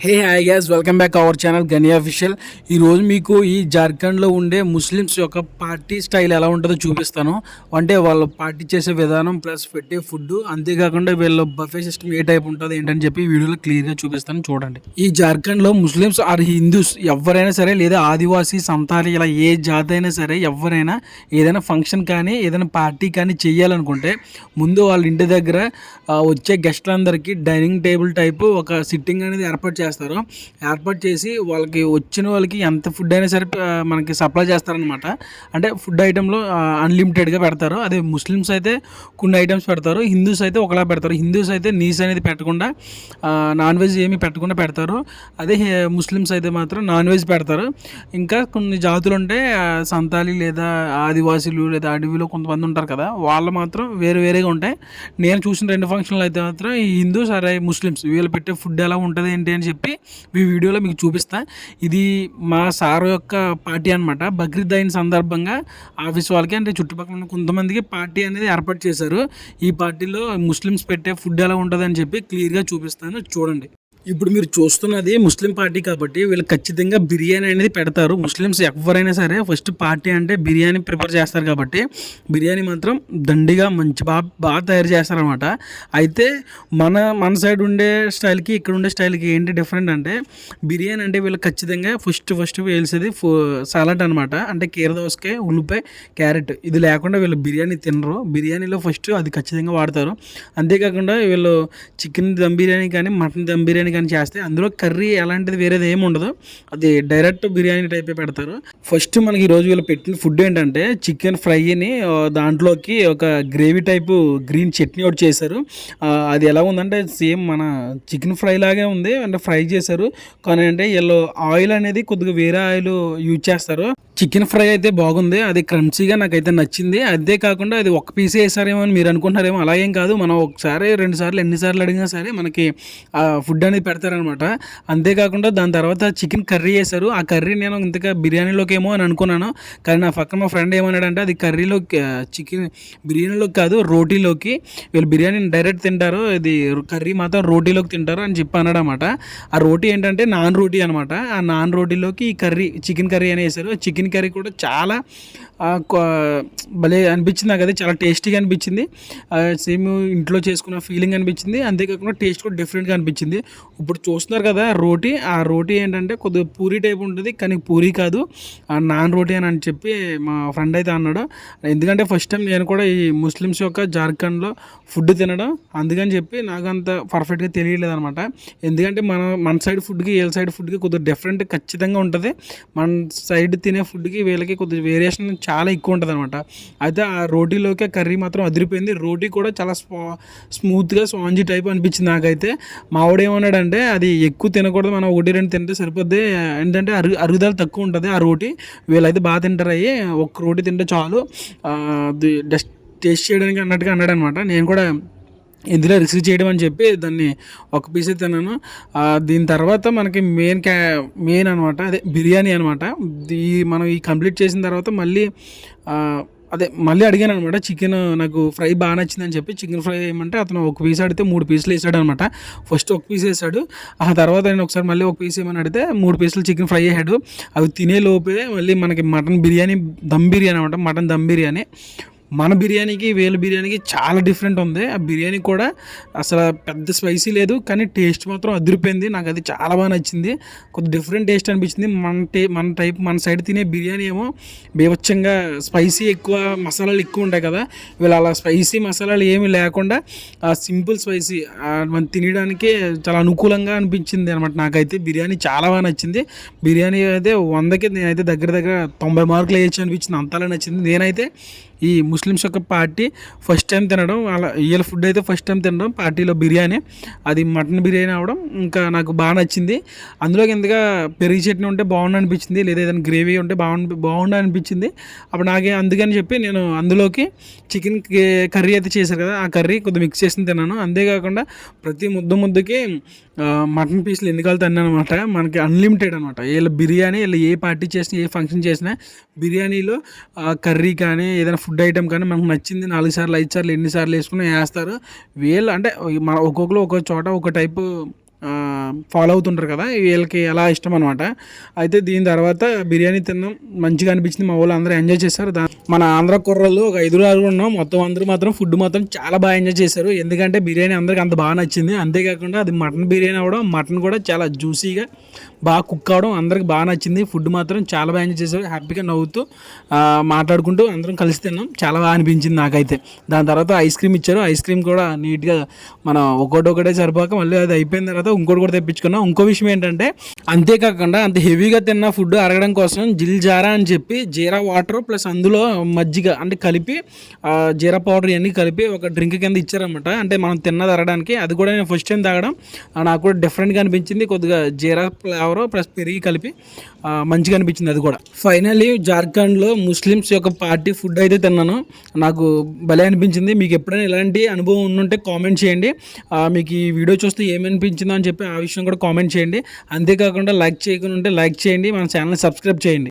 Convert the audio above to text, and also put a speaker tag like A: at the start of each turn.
A: Hey hi gas welcome back our channel గని official. ఈరోజు మీకు ఈ జార్ఖండ్లో ఉండే ముస్లిమ్స్ యొక్క పార్టీ స్టైల్ ఎలా ఉంటుందో చూపిస్తాను. అంటే వాళ్ళు పార్టీ చేసే విధానం ప్లస్ పెట్టే ఫుడ్, అంతేకాకుండా వీళ్ళ బఫే సిస్టమ్ ఏ టైప్ ఉంటుంది ఏంటని చెప్పి వీడియోలో క్లియర్గా చూపిస్తాను చూడండి. ఈ జార్ఖండ్లో ముస్లిమ్స్ ఆర్ హిందూస్ ఎవరైనా సరే, లేదా ఆదివాసీ సంతాలి, ఇలా ఏ జాతి అయినా సరే, ఎవరైనా ఏదైనా ఫంక్షన్ కానీ ఏదైనా పార్టీ కానీ చేయాలనుకుంటే ముందు వాళ్ళ ఇంటి దగ్గర వచ్చే గెస్ట్లందరికీ డైనింగ్ టేబుల్ టైపు ఒక సిట్టింగ్ అనేది ఏర్పాటు చేసి వాళ్ళకి వచ్చిన వాళ్ళకి ఎంత ఫుడ్ అయినా సరే మనకి సప్లై చేస్తారనమాట. అంటే ఫుడ్ ఐటెంలో అన్లిమిటెడ్గా పెడతారు. అదే ముస్లిమ్స్ అయితే కొన్ని ఐటమ్స్ పెడతారు, హిందూస్ అయితే ఒకలా పెడతారు. హిందూస్ అయితే నీస్ అనేది పెట్టకుండా, నాన్ వెజ్ ఏమీ పెట్టకుండా పెడతారు. అదే ముస్లిమ్స్ అయితే మాత్రం నాన్ వెజ్ పెడతారు. ఇంకా కొన్ని జాతులు ఉంటే సంతాలి లేదా ఆదివాసీలు లేదా అడవిలో కొంతమంది ఉంటారు కదా, వాళ్ళు మాత్రం వేరేగా ఉంటాయి. నేను చూసిన 2 ఫంక్షన్లు అయితే మాత్రం ఈ హిందూస్ అరే ముస్లిమ్స్ వీళ్ళు పెట్టే ఫుడ్ ఎలా ఉంటుంది ఏంటి అని చెప్పి ఈ వీడియోలో మీకు చూపిస్తా. ఇది మా సార్ యొక్క పార్టీ అనమాట. బక్రీద్ అయిన సందర్భంగా ఆఫీస్ వాళ్ళకి, అంటే చుట్టుపక్కల ఉన్న కొంతమందికి పార్టీ అనేది ఏర్పాటు చేశారు. ఈ పార్టీలో ముస్లిమ్స్ పెట్టే ఫుడ్ ఎలా ఉంటుంది అని చెప్పి క్లియర్గా చూపిస్తాను చూడండి. ఇప్పుడు మీరు చూస్తున్నది ముస్లిం పార్టీ కాబట్టి వీళ్ళు ఖచ్చితంగా బిర్యానీ అనేది పెడతారు. ముస్లిమ్స్ ఎవరైనా సరే ఫస్ట్ పార్టీ అంటే బిర్యానీ ప్రిపేర్ చేస్తారు కాబట్టి బిర్యానీ మాత్రం దండిగా మంచి బాగా తయారు చేస్తారనమాట. అయితే మన సైడ్ ఉండే స్టైల్కి ఇక్కడ ఉండే స్టైల్కి ఏంటి డిఫరెంట్ అంటే, బిర్యానీ అంటే వీళ్ళు ఖచ్చితంగా ఫస్ట్ వేసేది సలాడ్ అనమాట. అంటే కీరదోసకాయ, ఉల్లిపాయ, క్యారెట్, ఇది లేకుండా వీళ్ళు బిర్యానీ తినరు. బిర్యానీలో ఫస్ట్ అది ఖచ్చితంగా వాడతారు. అంతేకాకుండా వీళ్ళు చికెన్ దమ్ బిర్యానీ కానీ మటన్ దమ్ బిర్యానీ కానీ చేస్తే అందులో కర్రీ ఎలాంటిది వేరేది ఏమి ఉండదు, అది డైరెక్ట్ బిర్యానీ టైపే పెడతారు. ఫస్ట్ మనకి ఈరోజు వీళ్ళు పెట్టిన ఫుడ్ ఏంటంటే చికెన్ ఫ్రైని దాంట్లోకి ఒక గ్రేవీ టైపు గ్రీన్ చట్నీ ఒకటి చేశారు. అది ఎలా ఉందంటే సేమ్ మన చికెన్ ఫ్రై లాగే ఉంది. అంటే ఫ్రై చేశారు కానీ అంటే వీళ్ళు ఆయిల్ అనేది కొద్దిగా వేరే ఆయిల్ యూజ్ చేస్తారు. చికెన్ ఫ్రై అయితే బాగుంది, అది క్రంచీగా నాకైతే నచ్చింది. అదే కాకుండా అది ఒక పీసే వేసారేమో అని మీరు అనుకుంటున్నారేమో, అలాగేం కాదు. మనం ఒకసారి 2 సార్లు ఎన్నిసార్లు అడిగినా సరే మనకి ఫుడ్ అనేది పెడతారనమాట. అంతేకాకుండా దాని తర్వాత చికెన్ కర్రీ వేశారు. ఆ కర్రీ నేను ఇంతగా బిర్యానీలోకి ఏమో అని అనుకున్నాను, కానీ నా పక్కన మా ఫ్రెండ్ ఏమన్నాడంటే అది కర్రీలోకి చికెన్ బిర్యానీలోకి కాదు రోటీలోకి, వీళ్ళు బిర్యానీని డైరెక్ట్ తింటారు, ఇది కర్రీ మాత్రం రోటీలోకి తింటారు అని చెప్పి అన్నాడు అనమాట. ఆ రోటీ ఏంటంటే నాన్ రోటీ అనమాట. ఆ నాన్ రోటీలోకి ఈ కర్రీ చికెన్ కర్రీ అని వేశారు. చికెన్ కర్రీ కూడా చాలా భలే అనిపించింది నాకు, అది చాలా టేస్టీగా అనిపించింది. సేమ్ ఇంట్లో చేసుకున్న ఫీలింగ్ అనిపించింది. అంతేకాకుండా టేస్ట్ కూడా డిఫరెంట్గా అనిపించింది. ఇప్పుడు చూస్తున్నారు కదా రోటీ, ఆ రోటీ ఏంటంటే కొద్దిగా పూరీ టైప్ ఉంటుంది, కానీ పూరీ కాదు నాన్ రోటీ అని చెప్పి మా ఫ్రెండ్ అయితే అన్నాడు. ఎందుకంటే ఫస్ట్ టైం నేను కూడా ఈ ముస్లిమ్స్ యొక్క జార్ఖండ్లో ఫుడ్ తినడం, అందుకని చెప్పి నాకు అంత పర్ఫెక్ట్గా తెలియలేదు అనమాట. ఎందుకంటే మన సైడ్ ఫుడ్కి వీళ్ళ సైడ్ ఫుడ్కి కొద్దిగా డిఫరెంట్ ఖచ్చితంగా ఉంటుంది. మన సైడ్ తినే ఫుడ్కి వీళ్ళకి కొద్దిగా వేరియేషన్ చాలా ఎక్కువ ఉంటుంది అనమాట. అయితే ఆ రోటీలోకి కర్రీ మాత్రం అదిరిపోయింది. రోటీ కూడా చాలా స్మూత్గా స్పాంజీ టైప్ అనిపించింది నాకైతే. మావాడు ఏమన్నాడంటే అది ఎక్కువ తినకూడదు, మనం 1-2 తింటే సరిపోద్ది, ఏంటంటే అరుగుదల తక్కువ ఉంటుంది ఆ రోటీ. వీళ్ళైతే బాగా తింటారు, అయ్యి ఒక్క రోటీ తింటే చాలు జస్ట్ టేస్ట్ చేయడానికి అన్నట్టుగా అన్నాడు అనమాట. నేను కూడా ఇందులో రిసీవ్ చేయడం అని చెప్పి దాన్ని ఒక పీస్ తిన్నాను. దీని తర్వాత మనకి మెయిన్ అనమాట అదే బిర్యానీ అనమాట. మనం ఈ కంప్లీట్ చేసిన తర్వాత మళ్ళీ అడిగాను అనమాట. చికెన్ నాకు ఫ్రై బాగా నచ్చిందని చెప్పి చికెన్ ఫ్రై ఏమంటే అతను ఒక పీస్ అడిగితే 3 పీసులు వేసాడు అనమాట. ఫస్ట్ ఒక పీస్ వేసాడు, ఆ తర్వాత నేను ఒకసారి మళ్ళీ ఒక పీస్ ఏమని అడిగితే 3 పీసులు చికెన్ ఫ్రై వేసాడు. అవి తినే లోపే మళ్ళీ మనకి మటన్ బిర్యానీ, దమ్ బిర్యానీ అనమాట, మటన్ దమ్ బిర్యానీ. మన బిర్యానీకి వీళ్ళ బిర్యానీకి చాలా డిఫరెంట్ ఉంది. ఆ బిర్యానీ కూడా అసలు పెద్ద స్పైసీ లేదు, కానీ టేస్ట్ మాత్రం అదిరిపోయింది. నాకు అది చాలా బాగా నచ్చింది. కొద్ది డిఫరెంట్ టేస్ట్ అనిపించింది. మన సైడ్ తినే బిర్యానీ ఏమో బీభత్సంగా స్పైసీ ఎక్కువ, మసాలాలు ఎక్కువ ఉంటాయి కదా, వీళ్ళు అలా స్పైసీ మసాలాలు ఏమీ లేకుండా సింపుల్ స్పైసీ మనం తినడానికి చాలా అనుకూలంగా అనిపించింది అనమాట. నాకైతే బిర్యానీ చాలా బాగా నచ్చింది. బిర్యానీ అయితే 100కి నేనైతే దగ్గర 90 మార్కులు వేయచ్చు అనిపించింది, అంతలా నచ్చింది. నేనైతే ఈ ముస్లిమ్స్ యొక్క పార్టీ ఫస్ట్ టైం తినడం, అలా వీళ్ళ ఫుడ్ అయితే ఫస్ట్ టైం తినడం, పార్టీలో బిర్యానీ, అది మటన్ బిర్యానీ అవడం ఇంకా నాకు బాగా నచ్చింది. అందులోకి ఎందుగా పెరుగు చట్నీ ఉంటే బాగుండు అనిపించింది, లేదా ఏదైనా గ్రేవీ ఉంటే బాగుండు అనిపించింది. అప్పుడు నాకే అందుకని చెప్పి నేను అందులోకి చికెన్ కర్రీ అయితే చేశారు కదా, ఆ కర్రీ కొద్దిగా మిక్స్ చేసి తిన్నాను. అంతేకాకుండా ప్రతి ముద్దకి మటన్ పీసులు ఎన్నికలు తిన్నాను అనమాట. మనకి అన్లిమిటెడ్ అనమాట. వీళ్ళ బిర్యానీ, వీళ్ళు ఏ పార్టీ చేసినా ఏ ఫంక్షన్ చేసినా బిర్యానీలో కర్రీ కానీ ఏదైనా ఫుడ్ ఐటమ్ కానీ మనకు నచ్చింది 4 సార్లు 5 సార్లు ఎన్నిసార్లు వేసుకుని వేస్తారు వీళ్ళు. అంటే మన ఒక్కొక్కరు ఒక్కొక్క చోట ఒక టైపు ఫాలో అవుతుంటారు కదా, వీళ్ళకి ఎలా ఇష్టం అనమాట. అయితే దీని తర్వాత బిర్యానీ తిన్నాం, మంచిగా అనిపించింది. మా వాళ్ళు అందరూ ఎంజాయ్ చేశారు. మన ఆంధ్ర కుర్రోళ్ళు ఒక 5 ఉన్నాం, మొత్తం అందరూ మాత్రం ఫుడ్ మాత్రం చాలా బాగా ఎంజాయ్ చేశారు. ఎందుకంటే బిర్యానీ అందరికి అంత బాగా నచ్చింది. అంతేకాకుండా అది మటన్ బిర్యానీ అవ్వడం, మటన్ కూడా చాలా జ్యూసీగా బాగా కుక్ అవడం అందరికి బాగా నచ్చింది. ఫుడ్ మాత్రం చాలా బాగా ఎంజాయ్ చేశారు. హ్యాపీగా నవ్వుతూ మాట్లాడుకుంటూ అందరం కలిసి తిన్నాం. చాలా బాగా అనిపించింది నాకైతే. దాని తర్వాత ఐస్ క్రీమ్ ఇచ్చారు. ఐస్ క్రీమ్ కూడా నీట్గా మనం ఒకటే సరిపోక మళ్ళీ అది అయిపోయిన తర్వాత ఇంకోటి కూడా తెప్పించుకున్నాం. ఇంకో విషయం ఏంటంటే, అంతేకాకుండా అంత హెవీగా తిన్న ఫుడ్ అరగడం కోసం జిల్ జారా అని చెప్పి జీరా వాటర్ ప్లస్ అందులో మజ్జిగ అంటే కలిపి జీరా పౌడర్ ఇవన్నీ కలిపి ఒక డ్రింక్ కింద ఇచ్చారనమాట. అంటే మనం తిన్నది అరగడానికి. అది కూడా నేను ఫస్ట్ టైం తాగడం, నాకు కూడా డిఫరెంట్గా అనిపించింది. కొద్దిగా జీరా ఫ్లేవర్ ప్లస్ పెరిగి కలిపి మంచిగా అనిపించింది అది కూడా. ఫైనలీ జార్ఖండ్లో ముస్లిమ్స్ యొక్క పార్టీ ఫుడ్ అయితే తిన్నాను. నాకు భలే అనిపించింది. మీకు ఎప్పుడైనా ఇలాంటి అనుభవం ఉంటే కామెంట్ చేయండి. మీకు ఈ వీడియో చూస్తే ఏమనిపించిందో అని చెప్పి ఆ విషయం కూడా కామెంట్ చేయండి. అంతేకాకుండా లైక్ చేయకుండా ఉంటే లైక్ చేయండి, మన ఛానల్ని సబ్స్క్రైబ్ చేయండి.